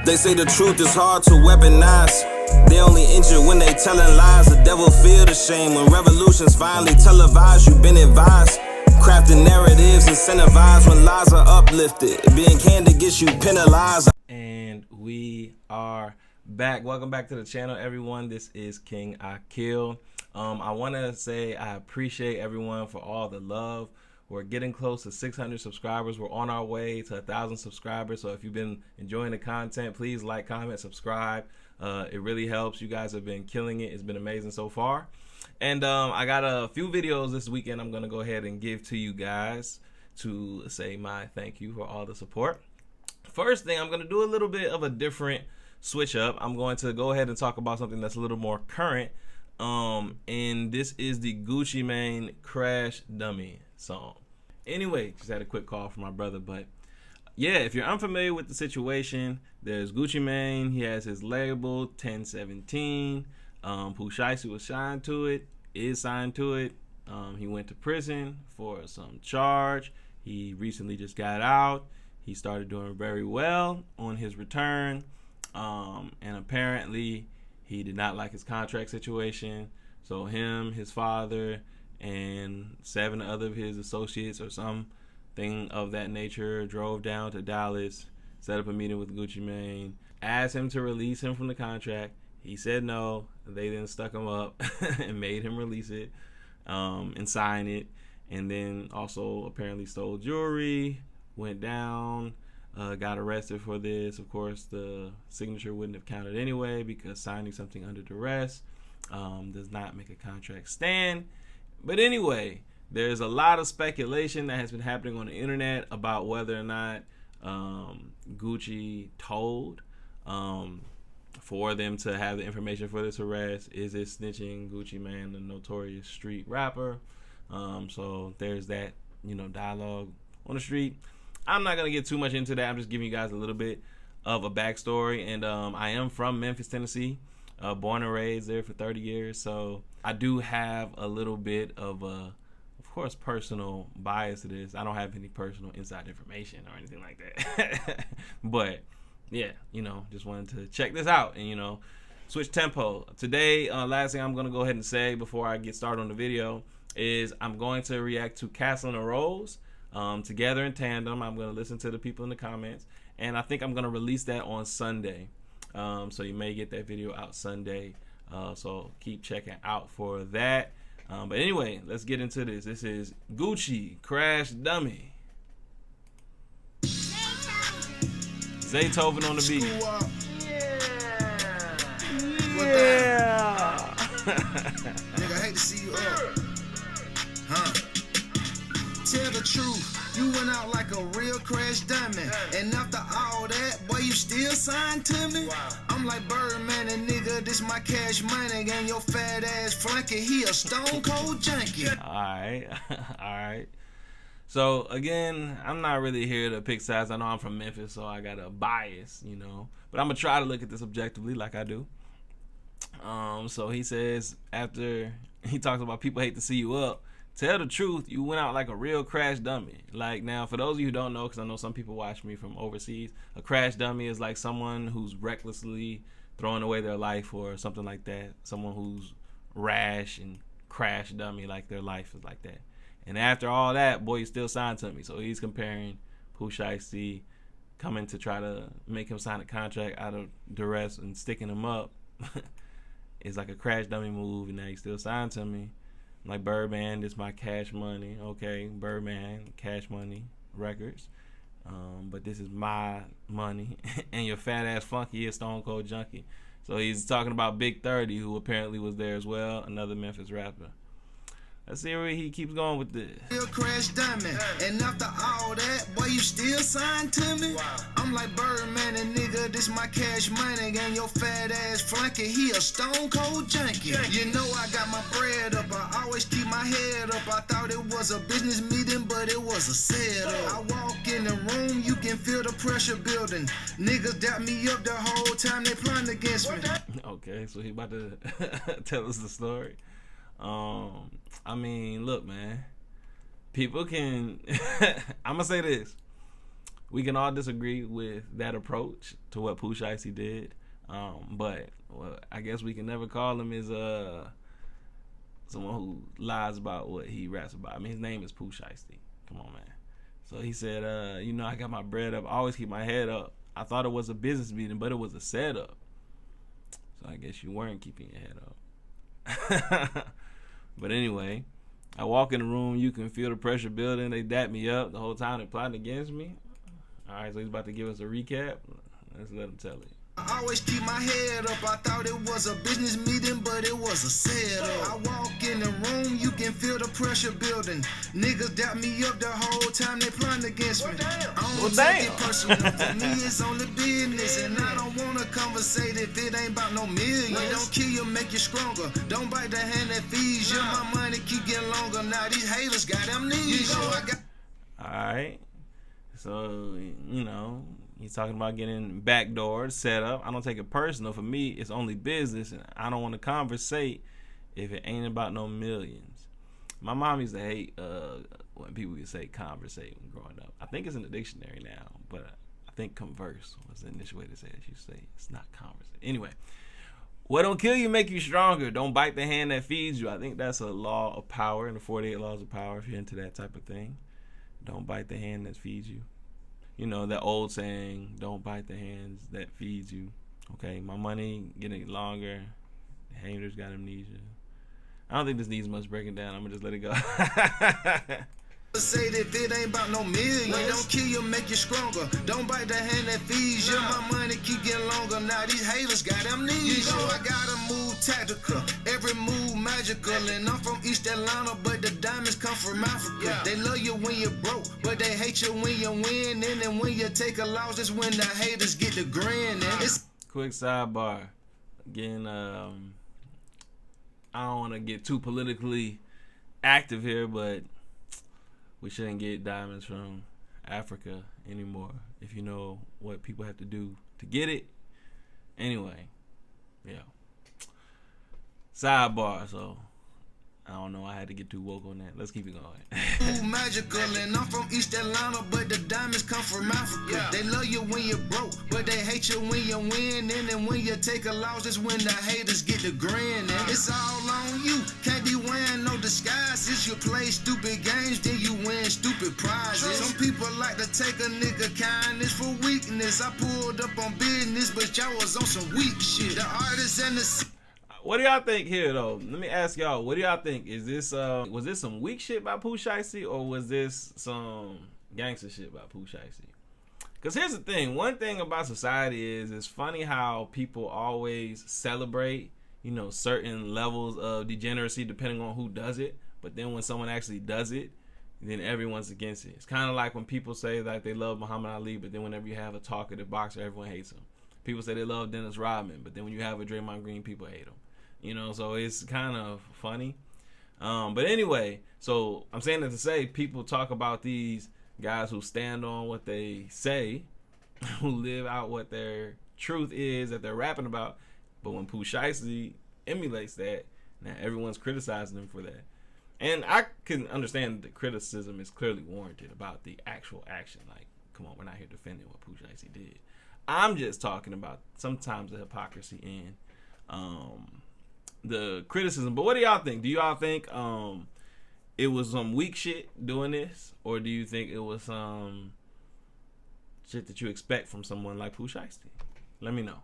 They say the truth is hard to weaponize. They only injured when they telling lies. The devil feel the shame when revolutions finally televised. You've been advised. Crafting narratives, incentivized when lies are uplifted. Being candid gets you penalized. And we are back. Welcome back to the channel, everyone. This is King Akil. I want to say I appreciate everyone for all the love. We're getting close to 600 subscribers. We're on our way to 1,000 subscribers. So if you've been enjoying the content, please like, comment, subscribe. It really helps. You guys have been killing it. It's been amazing so far. And I got a few videos this weekend I'm going to go ahead and give to you guys to say my thank you for all the support. First thing, I'm going to do a little bit of a different switch up. I'm going to go ahead and talk about something that's a little more current. And this is the Gucci Mane Crash Dummy song. Anyway, just had a quick call from my brother, but yeah, if you're unfamiliar with the situation, there's Gucci Mane. He has his label 1017. Pooh Sheisty was signed to it, is signed to it. He went to prison for some charge. He recently just got out. He started doing very well on his return, and apparently he did not like his contract situation. So him, his father, and 7 other of his associates or something of that nature drove down to Dallas, set up a meeting with Gucci Mane, asked him to release him from the contract. He said no. They then stuck him up and made him release it and sign it. And then also apparently stole jewelry, went down, got arrested for this. Of course, the signature wouldn't have counted anyway because signing something under duress does not make a contract stand. But anyway, there's a lot of speculation that has been happening on the internet about whether or not Gucci told for them to have the information for this arrest. Is it snitching? Gucci Mane, the notorious street rapper. So there's that, dialogue on the street. I'm not gonna get too much into that. I'm just giving you guys a little bit of a backstory. And I am from Memphis, Tennessee. Born and raised there for 30 years. So I do have a little bit of course, personal bias to this. I don't have any personal inside information or anything like that. But yeah, just wanted to check this out and, switch tempo. Today, last thing I'm going to go ahead and say before I get started on the video is I'm going to react to Castle and Rose together in tandem. I'm going to listen to the people in the comments. And I think I'm going to release that on Sunday. So you may get that video out Sunday. So keep checking out for that. But anyway, let's get into this. This is Gucci Crash Dummy. Zaytoven on the beat. Yeah. Nigga, I hate to see you up. Huh? Tell the truth, you went out like a real crash dummy. And after all that, boy, you still signed to me? Wow. I'm like Birdman and nigga, this my cash money. And your fat ass flunky, he a stone cold junkie. Alright. So again, I'm not really here to pick sides. I know I'm from Memphis, so I got a bias, But I'm gonna try to look at this objectively like I do. So he says, after he talks about people hate to see you up, tell the truth, you went out like a real crash dummy. Like, now, for those of you who don't know, because I know some people watch me from overseas, a crash dummy is like someone who's recklessly throwing away their life or something like that. Someone who's rash and crash dummy, like their life is like that. And after all that, boy, he's still signed to me. So he's comparing Pooh Sheisty coming to try to make him sign a contract out of duress and sticking him up. It's like a crash dummy move, and now he's still signed to me. I'm like, Birdman, this my cash money. Okay, Birdman, Cash Money Records. But this is my money. And your fat ass funky is Stone Cold Junkie. So he's talking about Big 30, who apparently was there as well, another Memphis rapper. Let's see where he keeps going with this. Real crash dummy. And after all that, boy, you still signed to me? Wow. I'm like Birdman and nigga, this my cash money. And your fat ass flunky, he a stone cold junkie. You know I got my bread up, I always keep my head up. I thought it was a business meeting, but it was a setup. I walk in the room, you can feel the pressure building. Niggas doubt me up the whole time they plotting against me. Okay, so he about to tell us the story. I mean, look, man. People can I'm gonna say this. we can all disagree with that approach to what Pooh Sheisty did. But I guess we can never call him as someone who lies about what he raps about. I mean, his name is Pooh Sheisty. Come on, man. So he said, I got my bread up. I always keep my head up. I thought it was a business meeting, but it was a setup. So I guess you weren't keeping your head up. But anyway, I walk in the room. You can feel the pressure building. They dap me up the whole time. They're plotting against me. All right, so he's about to give us a recap. Let's let him tell it. I always keep my head up. I thought it was a business meeting, but it was a setup. I walk in the room, you can feel the pressure building. Niggas dap me up the whole time they plotting against me. I don't take it personal. For me, it's only business, and I don't wanna conversate if it ain't about no million. Don't kill you, make you stronger. Don't bite the hand that feeds you. My money keep getting longer. Now these haters got amnesia. All right. So, he's talking about getting backdoored, set up. I don't take it personal. For me, it's only business, and I don't want to conversate if it ain't about no millions. My mom used to hate when people would say conversate when growing up. I think it's in the dictionary now, but I think converse was the initial way to say it. She say it's not conversate. Anyway, what don't kill you make you stronger. Don't bite the hand that feeds you. I think that's a law of power in the 48 laws of power if you're into that type of thing. Don't bite the hand that feeds you. You know, that old saying, don't bite the hands that feeds you. Okay, my money getting longer. The haters got amnesia. I don't think this needs much breaking down. I'm going to just let it go. Say that if it ain't about no million. Don't kill you, make you stronger. Don't bite the hand that feeds you. My money keep getting longer. Now these haters got amnesia. I gotta move tactical. Every move magical. And I'm from East Atlanta, but the diamonds come from Africa. They love you when you're broke, but they hate you when you win. And then when you take a loss, that's when the haters get the grin. Quick sidebar. Again, I don't want to get too politically active here, but we shouldn't get diamonds from Africa anymore, if you know what people have to do to get it. Anyway, yeah. Sidebar, so I don't know. I had to get too woke on that. Let's keep it going. Magical, and I'm from East Atlanta, but the diamonds come from Africa. They love you when you're broke, but they hate you when you win. And then when you take a loss, that's when the haters get the grin. And it's all on you. Can't be wearing no disguises. You play stupid games, then you win stupid prizes. Some people like to take a nigga kindness for weakness. I pulled up on business, but y'all was on some weak shit. The artists and the... What do y'all think here, though? Let me ask y'all. What do y'all think? Is this was this some weak shit by Pooh Sheisty, or was this some gangster shit by Pooh Sheisty? Because here's the thing. One thing about society is it's funny how people always celebrate, certain levels of degeneracy depending on who does it. But then when someone actually does it, then everyone's against it. It's kind of like when people say that they love Muhammad Ali, but then whenever you have a talkative boxer, everyone hates him. People say they love Dennis Rodman, but then when you have a Draymond Green, people hate him. So it's kind of funny. But anyway, so I'm saying that to say people talk about these guys who stand on what they say, who live out what their truth is that they're rapping about. But when Pooh Sheisty emulates that, now everyone's criticizing them for that. And I can understand the criticism is clearly warranted about the actual action. Like, come on, we're not here defending what Pooh Sheisty did. I'm just talking about sometimes the hypocrisy and the criticism. But what do y'all think? Do y'all think it was some weak shit doing this, or do you think it was some shit that you expect from someone like Pooh Sheisty? Let me know.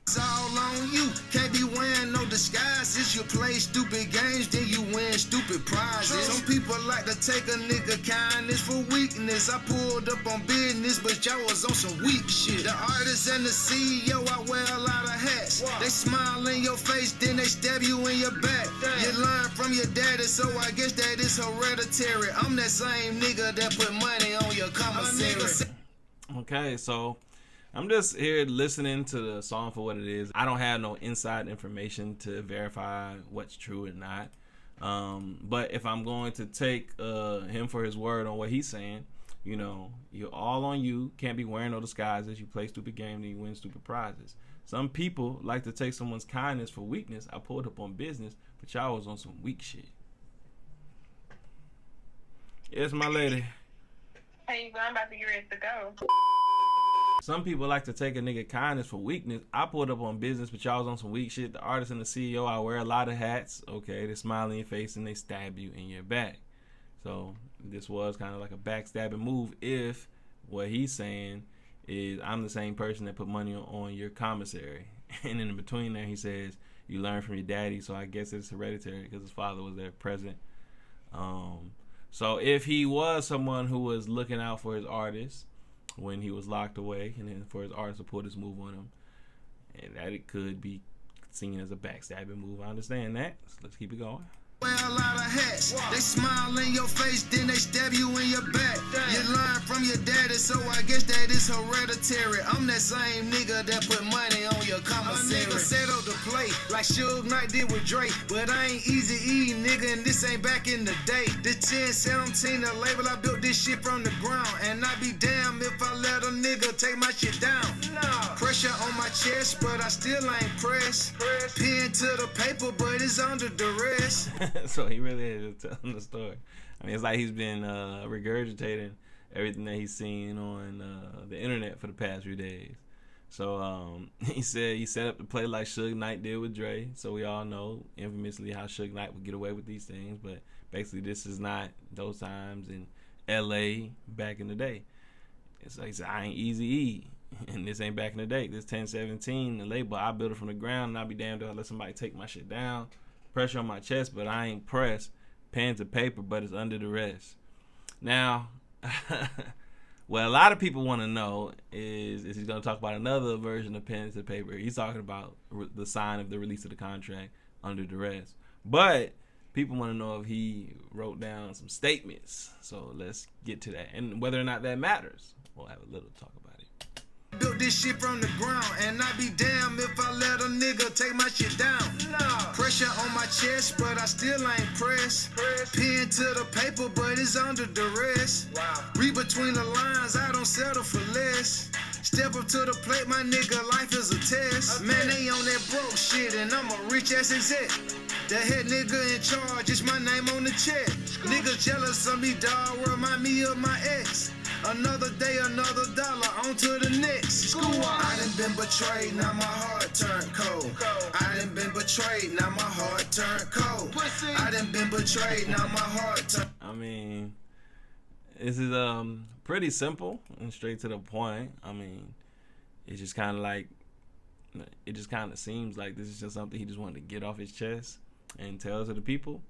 It's all on you. Can't be wearing no disguises. You play stupid games, then you win stupid prizes. Some people like to take a nigga kindness for weakness. I pulled up on business, but y'all was on some weak shit. The artist and the CEO, I wear a lot of hats. They smile in your face, then they stab you in your back. You learn from your daddy, so I guess that is hereditary. I'm that same nigga that put money on your commissary. Okay, so I'm just here listening to the song for what it is. I don't have no inside information to verify what's true or not. But if I'm going to take him for his word on what he's saying, you're all on you. Can't be wearing no disguises. You play stupid games and you win stupid prizes. Some people like to take someone's kindness for weakness. I pulled up on business, but y'all was on some weak shit. Yes, my lady. Okay, well, I'm about to get ready to go. Some people like to take a nigga kindness for weakness. I pulled up on business, but y'all was on some weak shit. The artist and the CEO, I wear a lot of hats. Okay, they smile in your face and they stab you in your back. So this was kind of like a backstabbing move if what he's saying is I'm the same person that put money on your commissary. And in between there, he says, you learn from your daddy, so I guess it's hereditary because his father was there present. So if he was someone who was looking out for his artist when he was locked away and then for his artist to put his move on him, and that it could be seen as a backstabbing move. I understand that. So let's keep it going. Wear a lot of hats. They smile in your face, then they stab you in your back. You learn from your daddy, so I guess that is hereditary. I'm that same nigga that put money on your commissary. A nigga settled to play like Suge Knight did with Drake, but I ain't Easy E, nigga, and this ain't back in the day. The 1017, the label, I built this shit from the ground, and I be damned if I let a nigga take my shit down. Pressure on my chest, but I still ain't pressed. Pen to the paper, but it's under duress. So he really is just telling the story. I mean, it's like he's been regurgitating everything that he's seen on the internet for the past few days. So he said he set up to play like Suge Knight did with Dre. So we all know infamously how Suge Knight would get away with these things. But basically this is not those times in L.A. back in the day. It's like he said, I ain't Easy E. And this ain't back in the day. This 1017, the label, I built it from the ground, and I'll be damned if I let somebody take my shit down. Pressure on my chest, but I ain't pressed. Pen to paper, but it's under duress. Now, what a lot of people want to know is he's going to talk about another version of pen to paper. He's talking about the sign of the release of the contract under duress. But people want to know if he wrote down some statements. So let's get to that. And whether or not that matters. We'll have a little talk about it. Built this shit from the ground, and I be damned if I let a nigga take my shit down. Pressure on my chest, but I still ain't pressed. Pen to the paper, but it's under duress. Read between the lines, I don't settle for less. Step up to the plate, my nigga, life is a test. Man, they on that broke shit, and I'm a rich ass exec. The head nigga in charge, it's my name on the check. Niggas jealous of me, dawg, remind me of my ex. Another day, another dollar, on to the next. I done been betrayed, now my heart turned cold. I done been betrayed, now my heart turned cold. I done been betrayed, now my heart turned. I mean, this is pretty simple and straight to the point. I mean, it's just kind of like, it just kind of seems like this is just something he just wanted to get off his chest and tell to the people.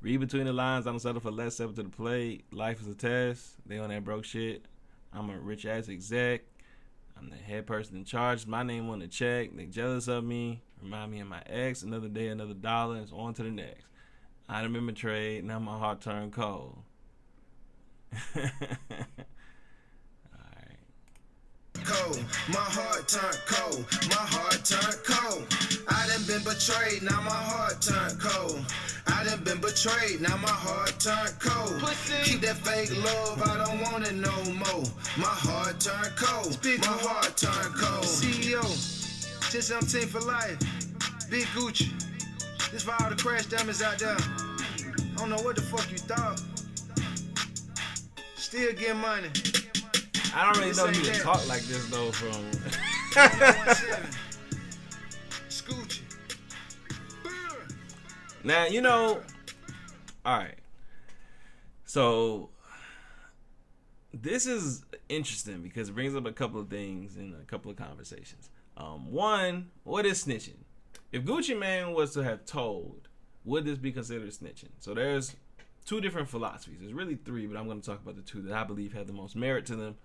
Read between the lines, I don't settle for less, step to the plate. Life is a test. They on that broke shit. I'm a rich ass exec. I'm the head person in charge. My name on the check. They jealous of me. Remind me of my ex. Another day, another dollar. It's on to the next. I done been betrayed. Now my heart turned cold. Cold. My heart turned cold. My heart turned cold. I done been betrayed. Now my heart turned cold. I done been betrayed. Now my heart turned cold. Keep that fake love. I don't want it no more. My heart turned cold. My heart turned cold. CEO, 1017 for life. Big Gucci. This for all the crash dummies out there. I don't know what the fuck you thought. Still get money. I don't really know you can talk like this though from Scoochie. Now, you know, alright. So this is interesting because it brings up a couple of things in a couple of conversations. One, what is snitching? If Gucci Mane was to have told, would this be considered snitching? So there's two different philosophies. There's really three, but I'm going to talk about the two that I believe have the most merit to them.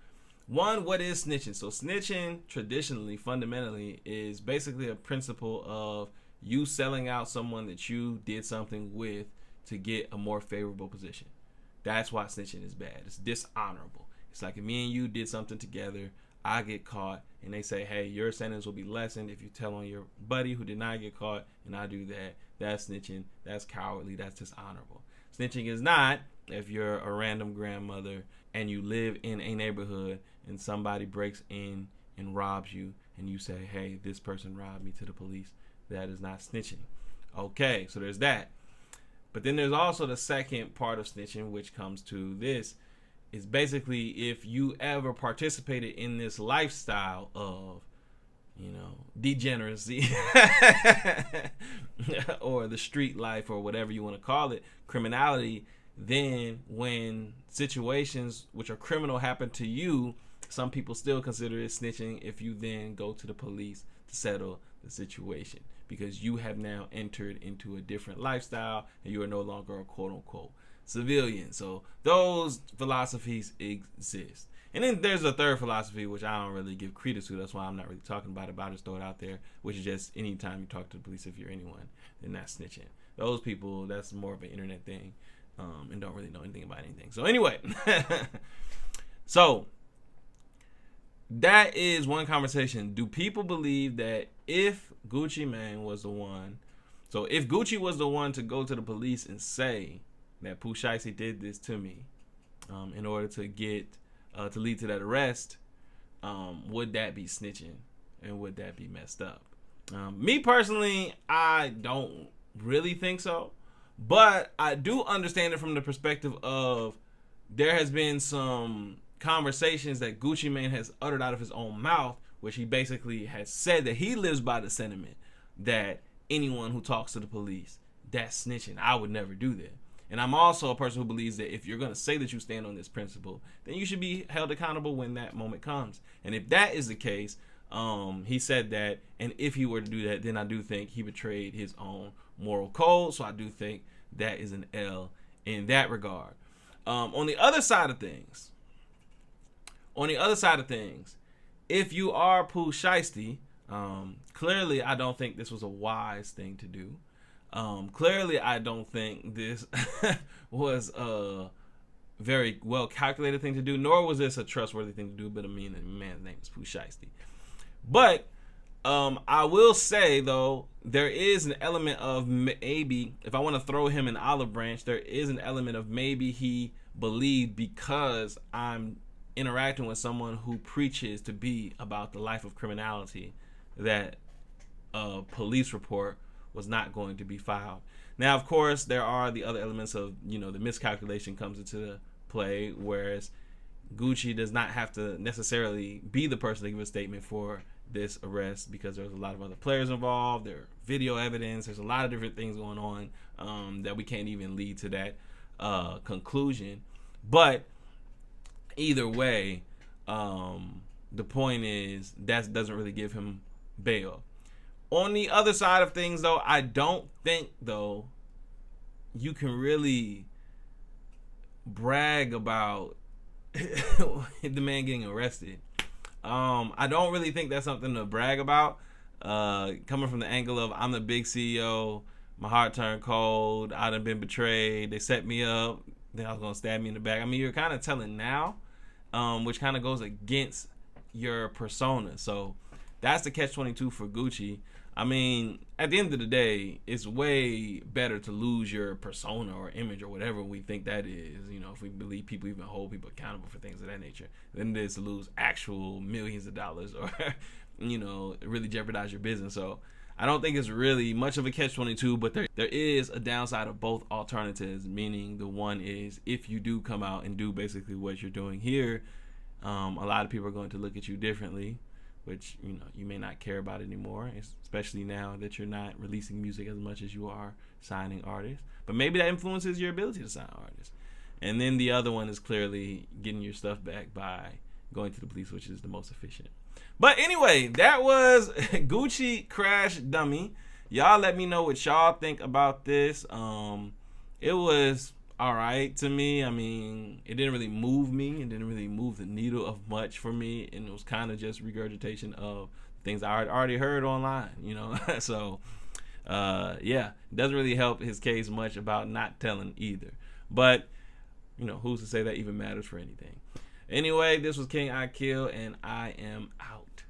One, what is snitching? So snitching, traditionally, fundamentally, is basically a principle of you selling out someone that you did something with to get a more favorable position. That's why snitching is bad. It's dishonorable. It's like if me and you did something together, I get caught, and they say, hey, your sentence will be lessened if you tell on your buddy who did not get caught, and I do that. That's snitching. That's cowardly. That's dishonorable. Snitching is not if you're a random grandmother and you live in a neighborhood and somebody breaks in and robs you, and you say, hey, this person robbed me to the police. That is not snitching. Okay, so there's that. But then there's also the second part of snitching, which comes to this, is basically if you ever participated in this lifestyle of, you know, degeneracy or the street life or whatever you want to call it, criminality, then when situations which are criminal happen to you, some people still consider it snitching if you then go to the police to settle the situation, because you have now entered into a different lifestyle and you are no longer a quote unquote civilian. So those philosophies exist. And then there's a third philosophy which I don't really give credence to. That's why I'm not really talking about it, but I just throw it out there, which is just anytime you talk to the police, if you're anyone, then that's snitching. Those people, that's more of an internet thing, and don't really know anything about anything. So anyway, so that is one conversation. Do people believe that if Gucci Mane was the one, so if Gucci was the one to go to the police and say that Pooh Sheisty did this to me, in order to get to lead to that arrest, would that be snitching and would that be messed up? Me personally, I don't really think so, but I do understand it from the perspective of there has been some conversations that Gucci Mane has uttered out of his own mouth, which he basically has said that he lives by the sentiment that anyone who talks to the police, that's snitching. I would never do that. And I'm also a person who believes that if you're going to say that you stand on this principle, then you should be held accountable when that moment comes. And if that is the case, he said that, and if he were to do that, then I do think he betrayed his own moral code. So I do think that is an L in that regard. On the other side of things, if you are Pooh Sheisty, clearly I don't think this was a wise thing to do. Clearly, I don't think this was a very well calculated thing to do, nor was this a trustworthy thing to do. But I mean, the man's name is Pooh Sheisty. But I will say, though, there is an element of maybe, if I want to throw him an olive branch, there is an element of maybe he believed because I'm interacting with someone who preaches to be about the life of criminality that a police report was not going to be filed. Now, of course, there are the other elements of, you know, the miscalculation comes into play, whereas Gucci does not have to necessarily be the person to give a statement for this arrest because there's a lot of other players involved. There are video evidence. There's a lot of different things going on that we can't even lead to that conclusion. But either way, the point is that doesn't really give him bail. On the other side of things, though, I don't think, though, you can really brag about the man getting arrested. I don't really think that's something to brag about. Coming from the angle of I'm the big CEO, my heart turned cold, I done been betrayed, they set me up, then I was gonna stab me in the back. I mean, you're kind of telling now, which kind of goes against your persona. So that's the catch-22 for Gucci. I mean, at the end of the day, it's way better to lose your persona or image or whatever we think that is, you know, if we believe people even hold people accountable for things of that nature, than it is to lose actual millions of dollars or, you know, really jeopardize your business. So I don't think it's really much of a catch-22, but there is a downside of both alternatives, meaning the one is if you do come out and do basically what you're doing here, a lot of people are going to look at you differently, which, you know, you may not care about anymore, especially now that you're not releasing music as much as you are signing artists. But maybe that influences your ability to sign artists. And then the other one is clearly getting your stuff back by going to the police, which is the most efficient. But anyway, that was Gucci Crash Dummy. Y'all let me know what y'all think about this. It was all right to me. I mean, it didn't really move me. It didn't really move the needle of much for me. And it was kind of just regurgitation of things I already heard online, you know. So, yeah, it doesn't really help his case much about not telling either. But, you know, who's to say that even matters for anything? Anyway, this was King I Kill, and I am out.